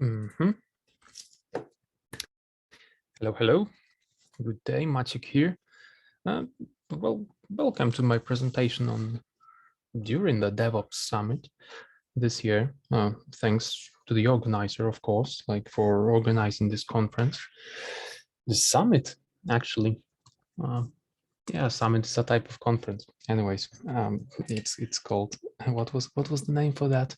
Mhm. Hello, hello. Good day, Maciej here. Well, welcome to my presentation on during the DevOps Summit this year. Thanks to the organizer, of course, for organizing this conference. The summit, actually. Yeah, summit is a type of conference. Anyways, it's called what was the name for that?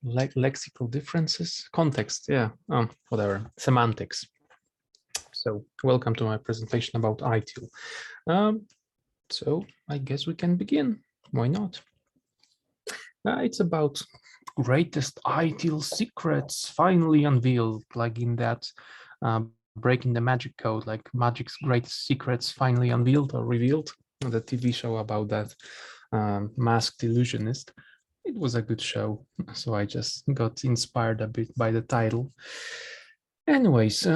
Lexical differences, context, yeah, whatever, semantics. So welcome to my presentation about ITIL. So I guess we can begin. Why not? It's about greatest ITIL secrets finally unveiled, like in that breaking the magic code, like magic's greatest secrets finally unveiled or revealed, the TV show about that masked illusionist. It was a good show, so I just got inspired a bit by the title. Anyways,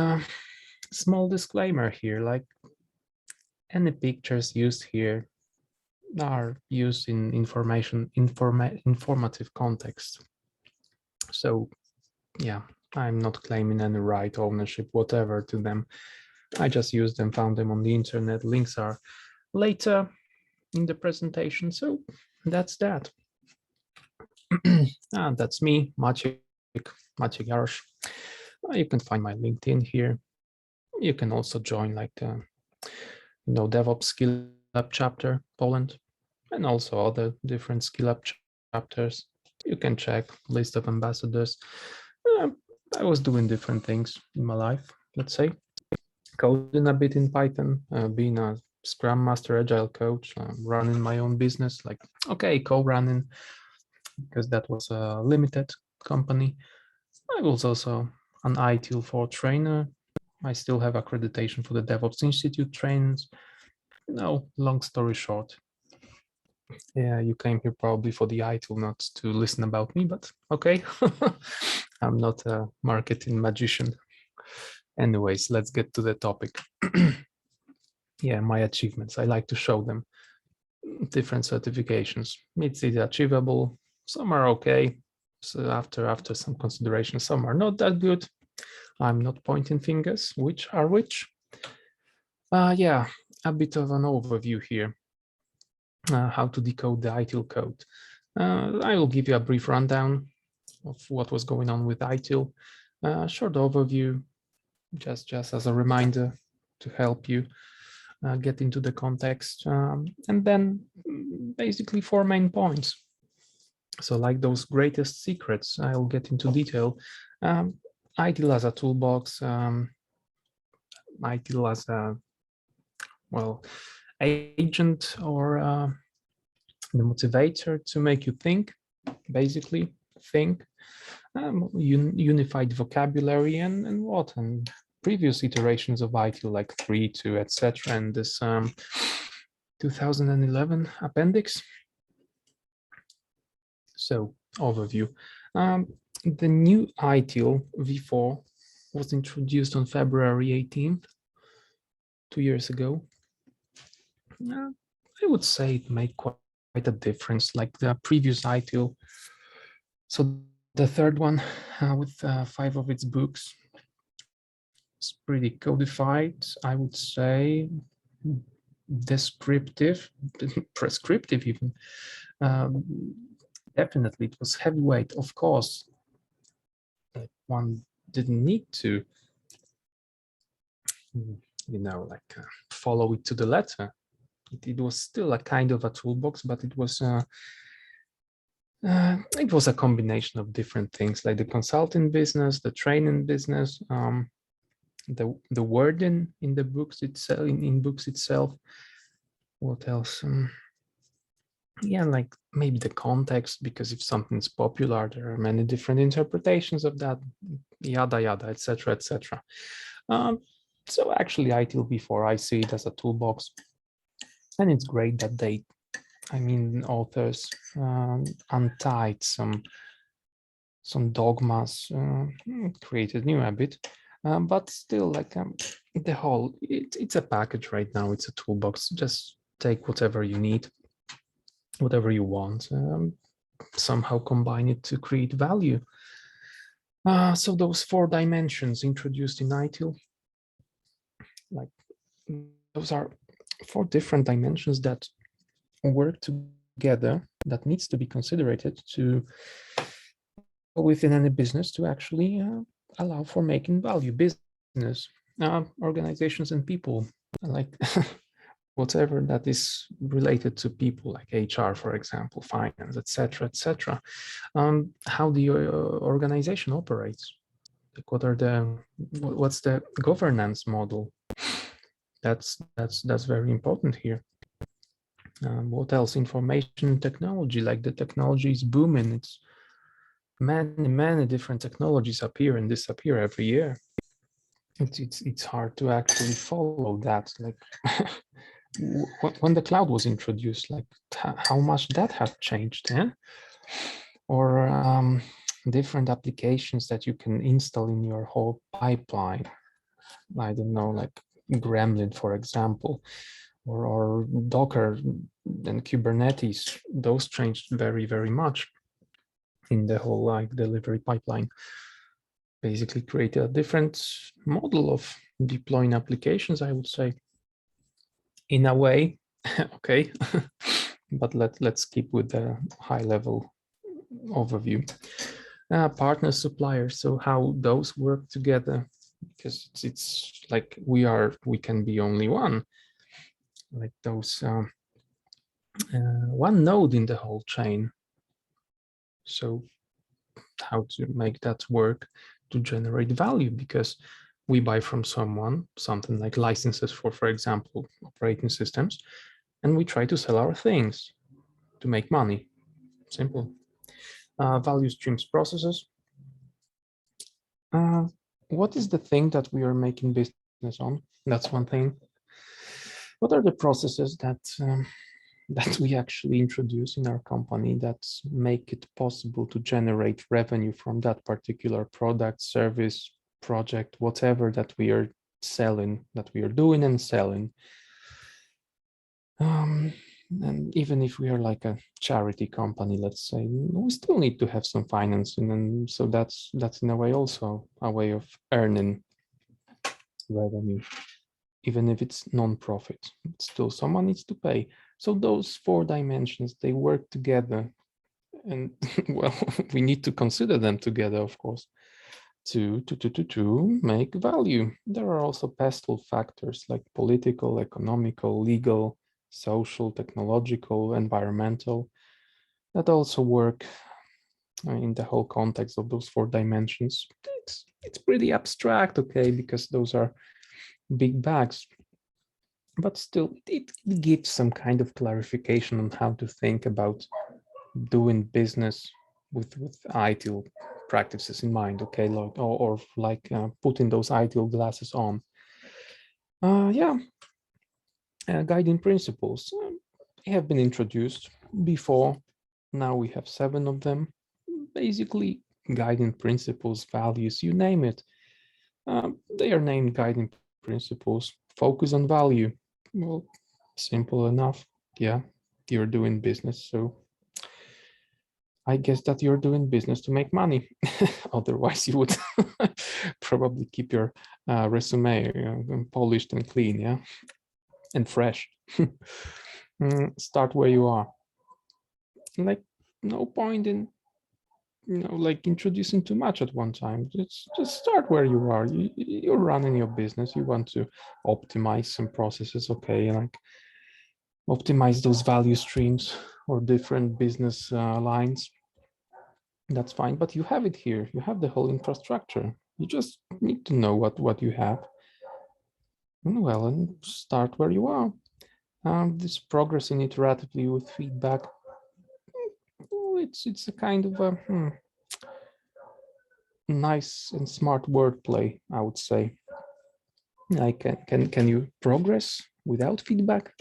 small disclaimer here, like any pictures used here are used in informative context. So yeah, I'm not claiming any right, ownership, whatever to them. I just used them, found them on the internet. Links are later in the presentation. So that's that. And that's me, Maciej Jarosz. You can find my LinkedIn here. You can also join like the DevOps Skill Up chapter, Poland, and also other different Skill Up chapters. You can check list of ambassadors. I was doing different things in my life, let's say, coding a bit in Python, being a Scrum Master, Agile coach, running my own business, like, okay, co-running, because that was a limited company. I was also an ITIL4 trainer. I still have accreditation for the DevOps Institute trainings. Long story short, yeah, you came here probably for the ITIL, not to listen about me, but okay. I'm not a marketing magician. Anyways, let's get to the topic. Yeah, my achievements, I like to show them. Different certifications. It's achievable. Some are okay. So after some consideration, some are not that good. I'm not pointing fingers, which are which. Yeah, a bit of an overview here. How to decode the ITIL code. I will give you a brief rundown of what was going on with ITIL. Short overview, just as a reminder to help you get into the context. And then basically 4 main points. So like those greatest secrets, I'll get into detail. ITIL as a toolbox, ITIL as a, agent or the motivator to make you think, basically think, unified vocabulary and previous iterations of ITIL like 3, 2, etc. and this 2011 appendix. So overview. The new ITIL v4 was introduced on February 18th, 2 years ago. I would say it made quite a difference, like the previous ITIL. So the third one with 5 of its books, it's pretty codified, I would say, descriptive, prescriptive even. Definitely, it was heavyweight, of course. One didn't need to, follow it to the letter. It was still a kind of a toolbox, but it was a combination of different things, like the consulting business, the training business, the wording in the books itself, in books itself. What else? Yeah, like maybe the context, because if something's popular, there are many different interpretations of that, yada yada, etc., etc. So actually, ITIL before, I see it as a toolbox, and it's great that authors untied some dogmas, created new habit, but still, like the whole, it's a package right now. It's a toolbox. Just take whatever you need, whatever you want. somehow combine it to create value. So those 4 dimensions introduced in ITIL, like those are 4 different dimensions that work together, that needs to be considered to within any business to actually allow for making value. Business, organizations, and people, like whatever that is related to people, like HR, for example, finance, etc., etc. How the organization operates, like what's the governance model? That's very important here. What else? Information technology, like the technology is booming. It's many different technologies appear and disappear every year. It's hard to actually follow that. Like when the cloud was introduced, like how much that had changed, yeah? Or different applications that you can install in your whole pipeline. I don't know, like Gremlin, for example, or Docker and Kubernetes. Those changed very much in the whole like delivery pipeline. Basically create a different model of deploying applications, I would say, in a way. Okay. But let's keep with the high level overview. Partner suppliers, so how those work together, because it's like we can be only one, like those one node in the whole chain. So how to make that work to generate value, because we buy from someone something like licenses for example, operating systems, and we try to sell our things to make money. Simple. Value streams processes. What is the thing that we are making business on? That's one thing. What are the processes that that we actually introduce in our company that make it possible to generate revenue from that particular product, service, project, whatever that we are selling, that we are doing and selling? And even if we are like a charity company, let's say, we still need to have some financing, and so that's in a way also a way of earning revenue, even if it's non-profit. Still, someone needs to pay. So those 4 dimensions, they work together, and well, we need to consider them together, of course, to make value. There are also pestle factors like political, economical, legal, social, technological, environmental, that also work in the whole context of those 4 dimensions. It's pretty abstract, okay, because those are big bags, but still it gives some kind of clarification on how to think about doing business with ITIL practices in mind, okay, like, or like putting those ITIL glasses on. Yeah, guiding principles have been introduced before. Now we have 7 of them. Basically, guiding principles, values, you name it. They are named guiding principles. Focus on value. Well, simple enough. Yeah, you're doing business, so I guess that you're doing business to make money. Otherwise, you would probably keep your resume polished and clean, yeah, and fresh. Start where you are. Like, no point in like introducing too much at one time. Just start where you are. You're running your business. You want to optimize some processes, okay, like optimize those value streams or different business lines. That's fine, but you have it here. You have the whole infrastructure. You just need to know what you have. Well, and start where you are. This progressing iteratively with feedback. It's a kind of a nice and smart wordplay, I would say. Like, can you progress without feedback?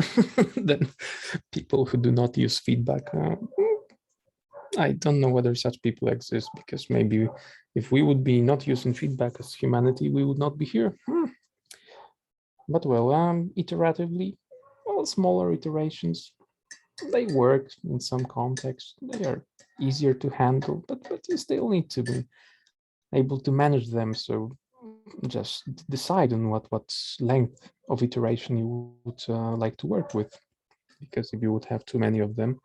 Then people who do not use feedback, I don't know whether such people exist, because maybe if we would be not using feedback as humanity, we would not be here. But well, iteratively, well, smaller iterations, They work in some contexts. They are easier to handle, but you still need to be able to manage them. So just decide on what length of iteration you would like to work with, because if you would have too many of them,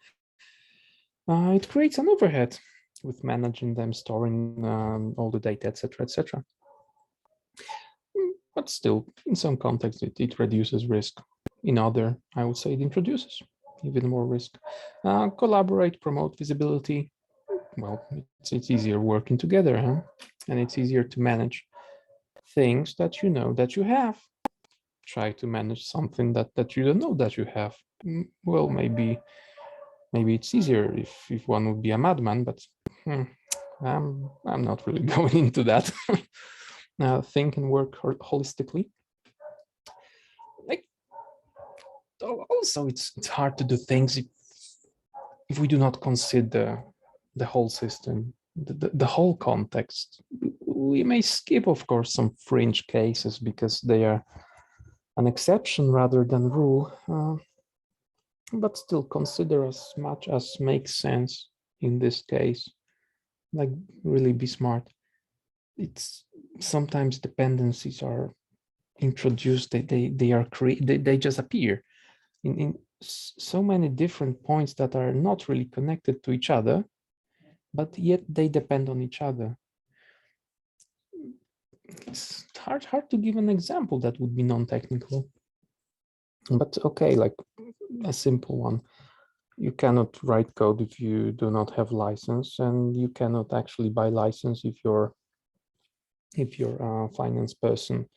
it creates an overhead with managing them, storing all the data, etc., etc. But still, in some contexts, it reduces risk. In other, I would say it introduces even more risk. Collaborate, promote visibility. Well, it's easier working together, huh? And it's easier to manage things that you know that you have. Try to manage something that you don't know that you have. Well, maybe it's easier if one would be a madman, but I'm not really going into that. Think and work holistically. Like, also, it's hard to do things if we do not consider the whole system, the whole context. We may skip, of course, some fringe cases because they are an exception rather than rule, but still consider as much as makes sense in this case. Like, really be smart. It's sometimes dependencies are introduced, they are created, they just appear in so many different points that are not really connected to each other, but yet they depend on each other. It's hard to give an example that would be non-technical, but okay, like a simple one. You cannot write code if you do not have license, and you cannot actually buy license if you're a finance person,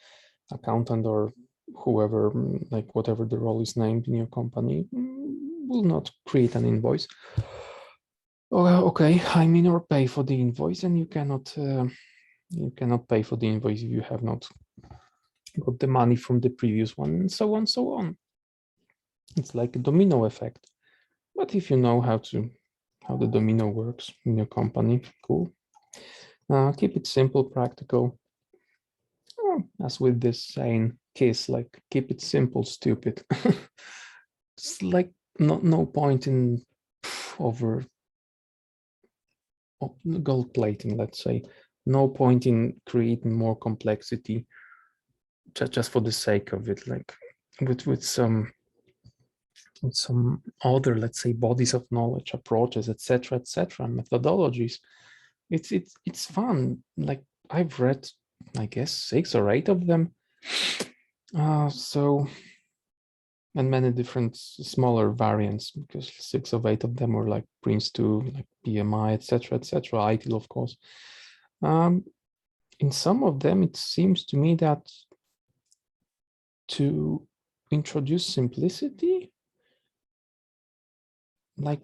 accountant, or whoever, like whatever the role is named in your company, will not create an invoice. Okay, I mean, or pay for the invoice, and you cannot pay for the invoice if you have not got the money from the previous one, and so on, so on. It's like a domino effect. But if you know how the domino works in your company, cool. Keep it simple, practical. As with this saying, KISS, like keep it simple, stupid. It's like no point in over gold plating, let's say. No point in creating more complexity just for the sake of it, like with some other, let's say, bodies of knowledge, approaches, etc., methodologies. It's fun. Like, I've read, I guess, 6 or 8 of them. And many different smaller variants, because 6 of 8 of them were like Prince2, like PMI, etc., ITIL, of course. In some of them, it seems to me that to introduce simplicity, like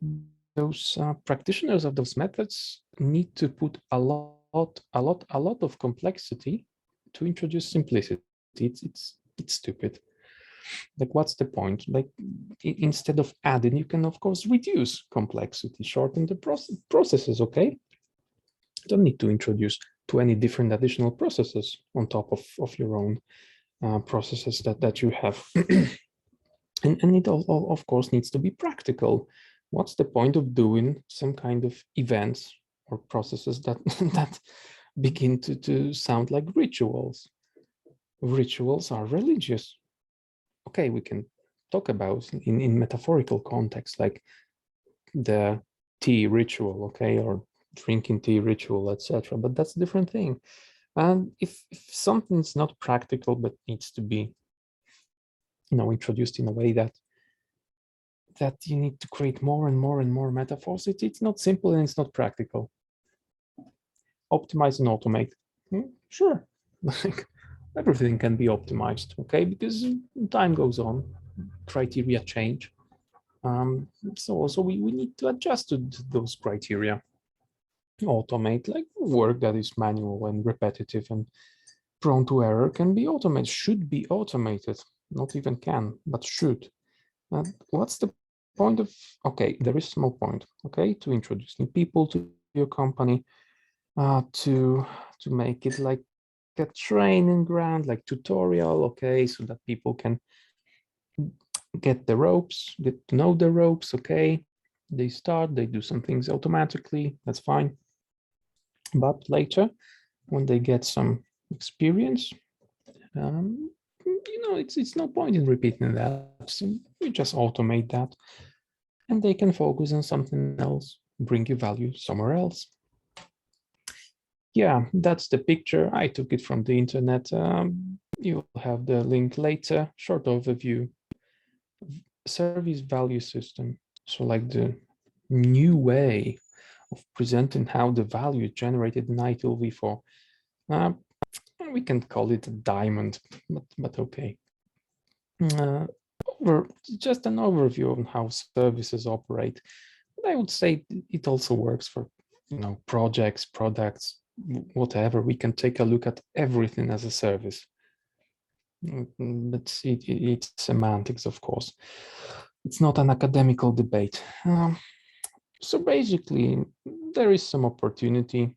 those practitioners of those methods need to put a lot of complexity to introduce simplicity. It's stupid. Like, what's the point? Like, instead of adding, you can of course reduce complexity, shorten the processes. Okay, you don't need to introduce 20 different additional processes on top of your own processes that you have. and it all, of course, needs to be practical. What's the point of doing some kind of events or processes that that begin to sound like rituals? Rituals are religious. Okay, we can talk about in metaphorical context, like the tea ritual, okay, or drinking tea ritual, etc. But that's a different thing. And if something's not practical but needs to be, introduced in a way that you need to create more and more and more metaphors, it's not simple and it's not practical. Optimize and automate. Sure, like everything can be optimized, okay, because time goes on, criteria change. So also we need to adjust to those criteria. Automate, like work that is manual and repetitive and prone to error, can be automated, should be automated, not even can, but should. And what's the point of, okay, there is a small point, okay, to introduce new people to your company, to make it like a training ground, like tutorial, okay, so that people can get the ropes, get to know the ropes, okay? They start, they do some things automatically, that's fine. But later, when they get some experience, it's no point in repeating that. So we just automate that, and they can focus on something else, bring you value somewhere else. Yeah, that's the picture. I took it from the internet. You'll have the link later. Short overview. Service value system. So like the new way of presenting how the value is generated in ITIL4. We can call it a diamond, but okay. Just an overview on how services operate. I would say it also works for projects, products, whatever. We can take a look at everything as a service. But it's semantics, of course. It's not an academical debate. So basically, there is some opportunity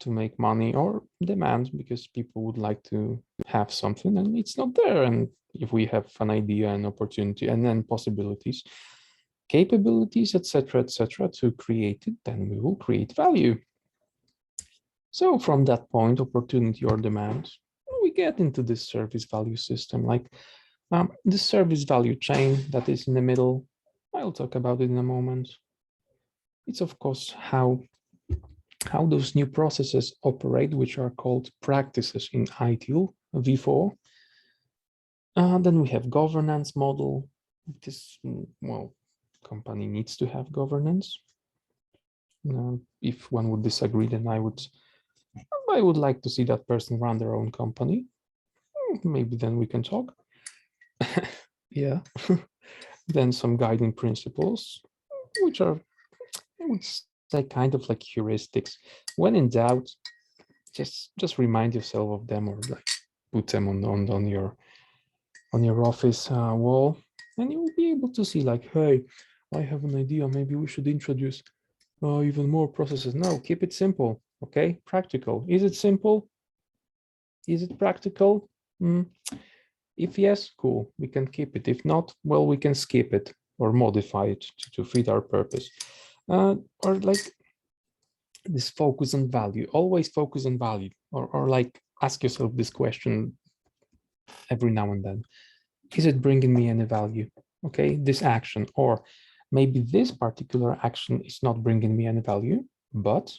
to make money or demand because people would like to have something and it's not there. And if we have an idea and opportunity and then possibilities, capabilities, etc., to create it, then we will create value. So from that point, opportunity or demand, we get into this service value system, like the service value chain that is in the middle. I'll talk about it in a moment. It's of course how those new processes operate, which are called practices in ITIL4. Then we have governance model. This, well, company needs to have governance. If one would disagree, then I would like to see that person run their own company. Maybe then we can talk. Yeah. Then some guiding principles, which are, I would say, kind of like heuristics. When in doubt, just remind yourself of them, or like put them on your office wall, and you will be able to see like, hey, I have an idea. Maybe we should introduce even more processes. No, keep it simple. Okay, practical. Is it simple? Is it practical? If yes, cool, we can keep it. If not, well, we can skip it or modify it to fit our purpose. Or like this focus on value, always focus on value, or like ask yourself this question every now and then. Is it bringing me any value? Okay, this action, or maybe this particular action is not bringing me any value, but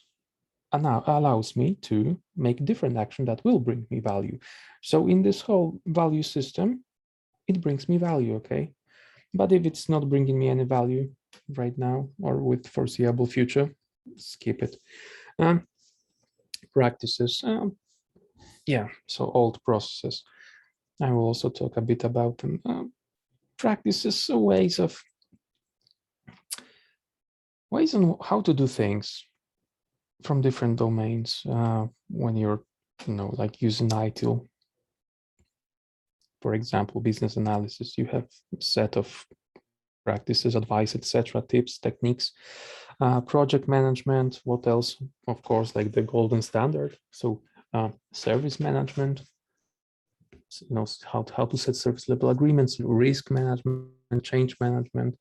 allows me to make different action that will bring me value. So in this whole value system, it brings me value, okay? But if it's not bringing me any value right now or with foreseeable future, skip it. Practices, yeah, so old processes. I will also talk a bit about them. Practices, so ways on how to do things from different domains when you're, like using ITIL. For example, business analysis, you have a set of practices, advice, etc., tips, techniques. Project management, what else? Of course, like the golden standard. So service management, how to set service level agreements, risk management, change management,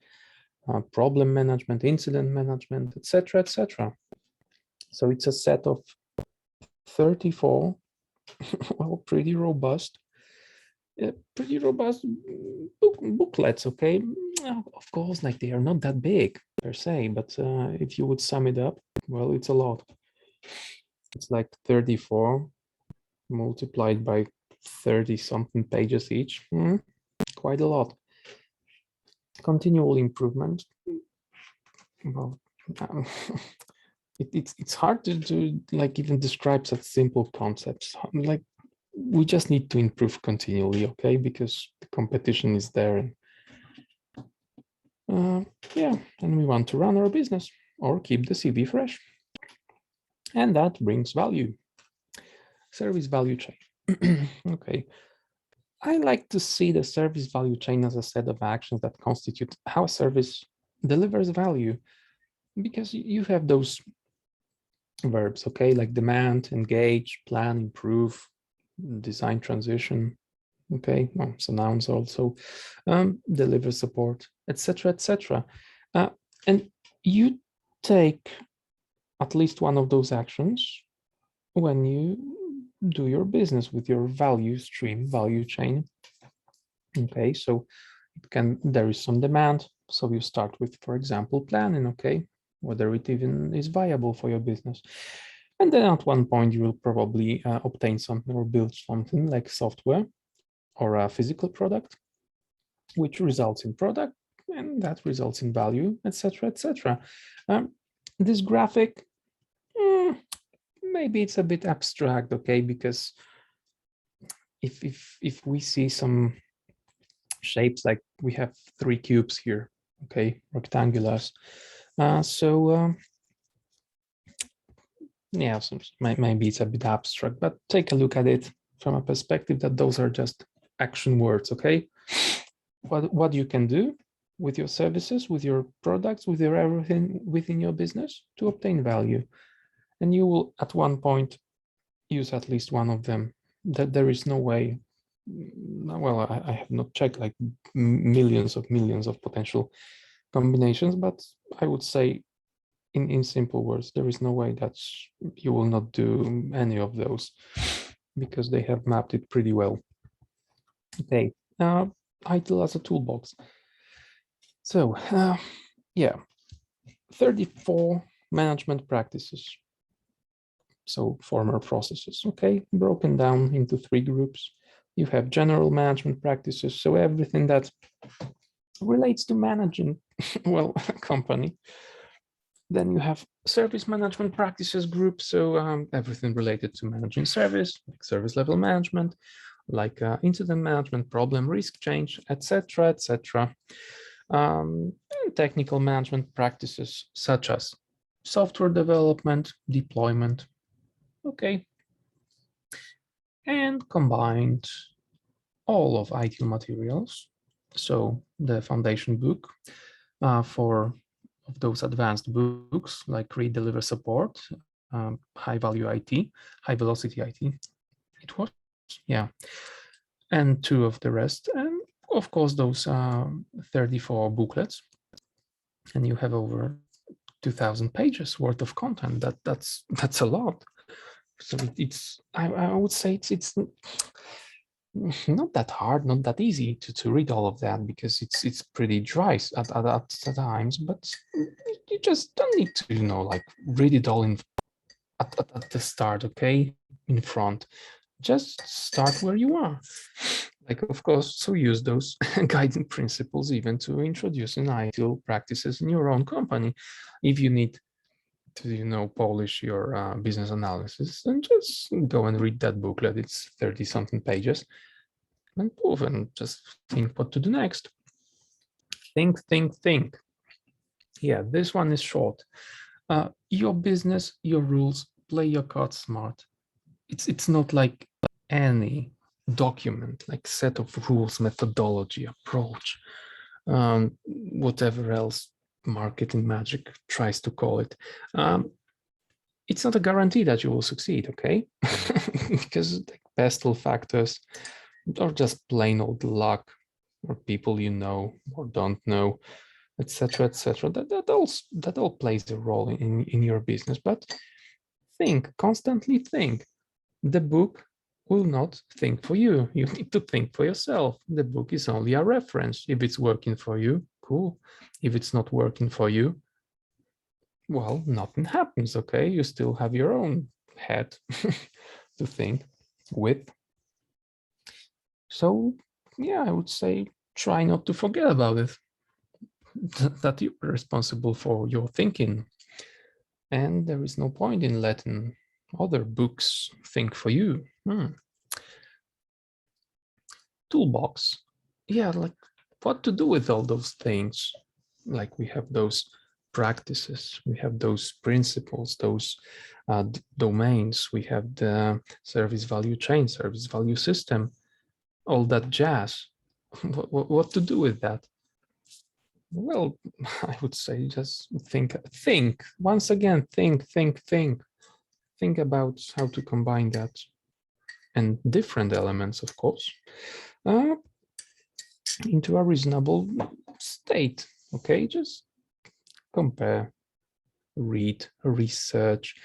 problem management, incident management, etc., etc. So it's a set of 34, well, pretty robust booklets, okay? Of course, like they are not that big per se, but if you would sum it up, well, it's a lot. It's like 34 multiplied by 30 something pages each. Quite a lot. Continual improvement. Well, it's hard to like even describe such simple concepts. Like we just need to improve continually, okay? Because the competition is there. Yeah, and we want to run our business or keep the CV fresh. And that brings value. Service value chain. Okay. I like to see the service value chain as a set of actions that constitute how a service delivers value, because you have those verbs, okay, like demand, engage, plan, improve, design, transition, Okay, well, so nouns also, deliver support, etc., etc. And you take at least one of those actions when you do your business with your value stream, value chain. Okay, so there is some demand. So you start with, for example, planning, okay, whether it even is viable for your business. And then at one point you will probably obtain something or build something like software or a physical product, which results in product, and that results in value, etc., etc. This graphic, maybe it's a bit abstract, okay, because if we see some shapes, like we have 3 cubes here, okay, rectangulars. Yeah, maybe it's a bit abstract, but take a look at it from a perspective that those are just action words, okay? What you can do with your services, with your products, with your everything within your business to obtain value. And you will at one point use at least one of them. That there is no way, well, I have not checked like millions of potential combinations, but I would say in simple words, there is no way that you will not do any of those because they have mapped it pretty well. Okay, ITIL as a toolbox. So yeah, 34 management practices. So former processes, okay, broken down into 3 groups. You have general management practices, so everything that relates to managing, well, a company. Then you have service management practices group, so everything related to managing service, like service level management, like incident management, problem risk change, etc., etc. Technical management practices such as software development, deployment, okay, and combined all of ITIL materials. So the foundation book for of those advanced books like Create, Deliver, Support, High Value IT, High Velocity IT, it was, yeah, and 2 of the rest, and of course those 34 booklets, and you have over 2,000 pages worth of content. That's a lot. So it's I would say it's not that hard, not that easy to read all of that, because it's pretty dry at times, but you just don't need to, like read it all in at the start, okay, in front. Just start where you are. Like, of course, so use those guiding principles even to introduce an ITIL practices in your own company. If you need to, polish your business analysis, then just go and read that booklet. It's 30 something pages, and move and just think what to do next. Think. Yeah, this one is short. Your business, your rules, play your cards smart. It's not like any document, like set of rules, methodology, approach, whatever else marketing magic tries to call it. It's not a guarantee that you will succeed, okay? Because like pestle factors, or just plain old luck, or people you know or don't know, etc., etc. That all plays a role in your business. But constantly think. The book will not think for you. You need to think for yourself. The book is only a reference. If it's working for you, cool. If it's not working for you, well, nothing happens, okay? You still have your own head to think with. So, yeah, I would say try not to forget about it, that you're responsible for your thinking. And there is no point in letting other books think for you. Toolbox. Yeah, like what to do with all those things. Like we have those practices, we have those principles, those domains, we have the service value chain, service value system, all that jazz. What to do with that? Well, I would say just think once again, think about how to combine that and different elements, of course. into a reasonable state. Okay, just compare, read, research,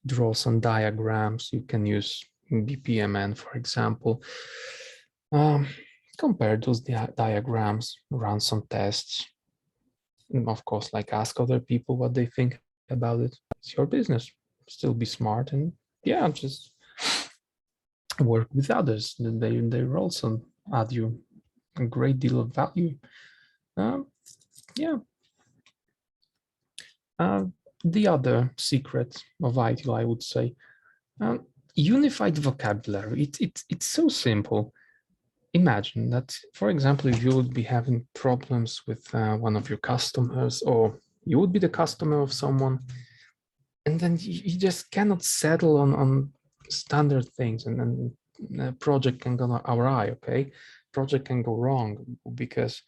draw some diagrams. You can use BPMN, for example. Compare those diagrams, run some tests, and of course, like, ask other people what they think about it. It's your business. Still be smart, and yeah, just work with others. They also add you a great deal of value. Yeah. The other secret of ITIL, I would say, unified vocabulary. It's so simple. Imagine that, for example, if you would be having problems with one of your customers, or you would be the customer of someone, and then you just cannot settle on standard things, and then the project can go awry, okay? Project can go wrong because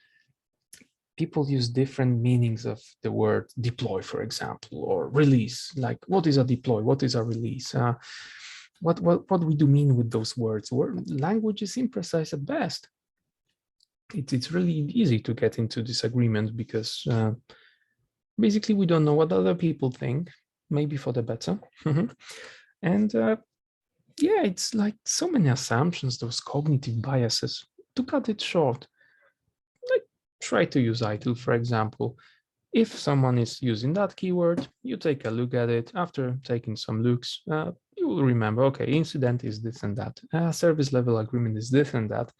people use different meanings of the word deploy, for example, or release. Like, what is a deploy? What is a release? What we do mean with those words? Language is imprecise at best. It's really easy to get into disagreement because basically we don't know what other people think, maybe for the better. And yeah, it's like so many assumptions, those cognitive biases. To cut it short, like, try to use ITIL, for example. If someone is using that keyword, you take a look at it. After taking some looks, you will remember, okay, incident is this and that. Service level agreement is this and that,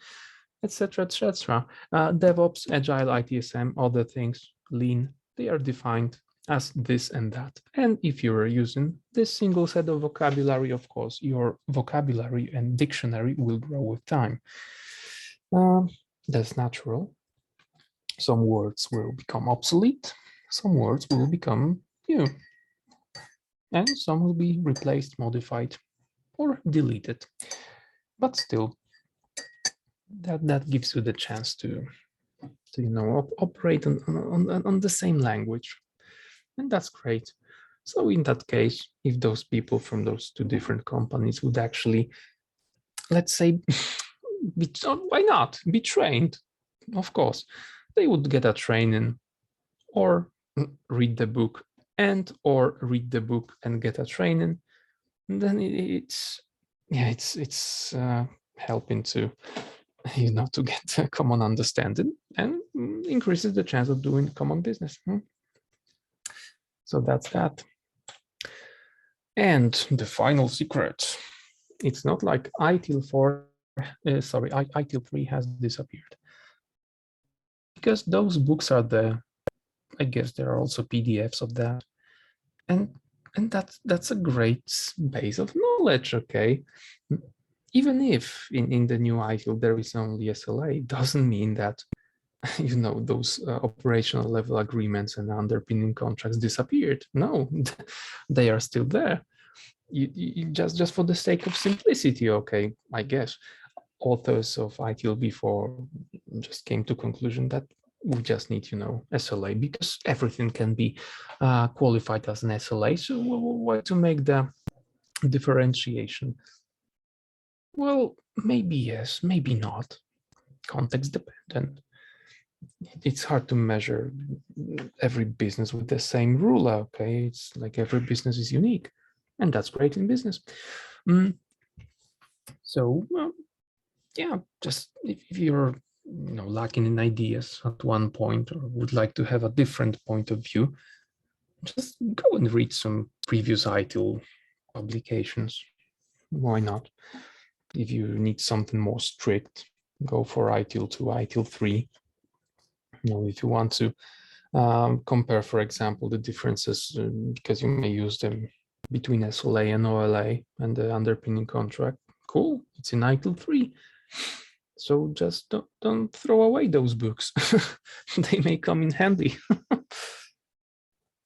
etc., etc. DevOps, Agile, ITSM, other things, Lean, they are defined as this and that. And if you are using this single set of vocabulary, of course, your vocabulary and dictionary will grow with time. That's natural. Some words will become obsolete, some words will become new, and some will be replaced, modified, or deleted. But still, that gives you the chance to operate on the same language, and that's great. So in that case, if those people from those two different companies would actually, let's say, why not be trained? Of course, they would get a training, or read the book, or read the book and get a training. And then it's helping to to get a common understanding and increases the chance of doing common business. So that's that. And the final secret, it's not like ITIL4, ITIL3 has disappeared, because those books are there. I guess there are also PDFs of that, and that's a great base of knowledge. Okay, even if in the new ITIL there is only SLA, it doesn't mean that those operational level agreements and underpinning contracts disappeared. No, they are still there. You just for the sake of simplicity, okay, I guess authors of ITIL before just came to conclusion that we just need SLA, because everything can be qualified as an SLA. So why to make the differentiation? Well, maybe yes, maybe not. Context dependent. It's hard to measure every business with the same ruler. Okay, it's like every business is unique, and that's great in business. So yeah, just if you're lacking in ideas at one point, or would like to have a different point of view, just go and read some previous ITIL publications. Why not? If you need something more strict, go for ITIL2, ITIL3. If you want to compare, for example, the differences, because you may use them between SLA and OLA and the underpinning contract, cool, it's in ITIL3. So just don't throw away those books. They may come in handy.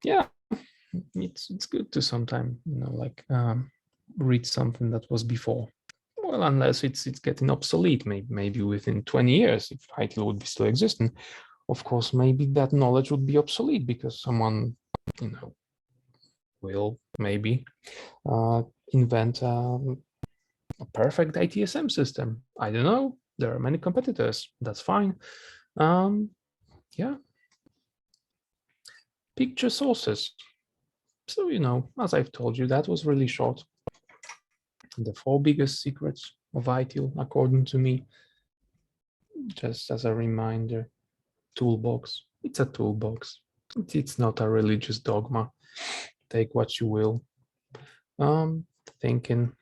Yeah, it's good to sometimes read something that was before. Well, unless it's getting obsolete, maybe within 20 years, if ITIL would be still existing, of course, maybe that knowledge would be obsolete because someone, will maybe invent a perfect ITSM system. I don't know. There are many competitors. That's fine. Yeah. Picture sources. So, as I've told you, that was really short. The 4 biggest secrets of ITIL, according to me. Just as a reminder, toolbox. It's a toolbox. It's not a religious dogma. Take what you will. Thinking.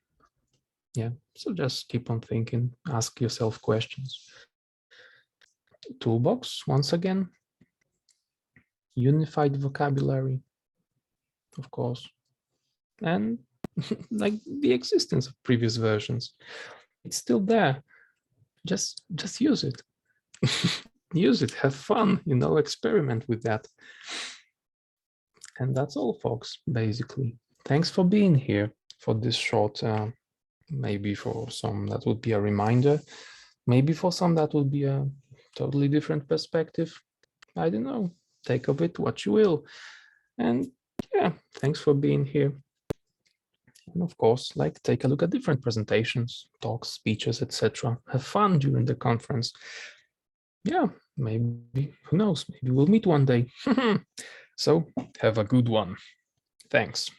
Yeah, so just keep on thinking. Ask yourself questions. Toolbox, once again. Unified vocabulary, of course. And like the existence of previous versions. It's still there. Just use it. Use it, have fun, experiment with that. And that's all, folks, basically. Thanks for being here for this short, maybe for some that would be a reminder. Maybe for some that would be a totally different perspective. I don't know. Take of it what you will. And yeah, thanks for being here. And of course, take a look at different presentations, talks, speeches, etc. Have fun during the conference. Yeah, maybe, who knows, maybe we'll meet one day. So have a good one. Thanks.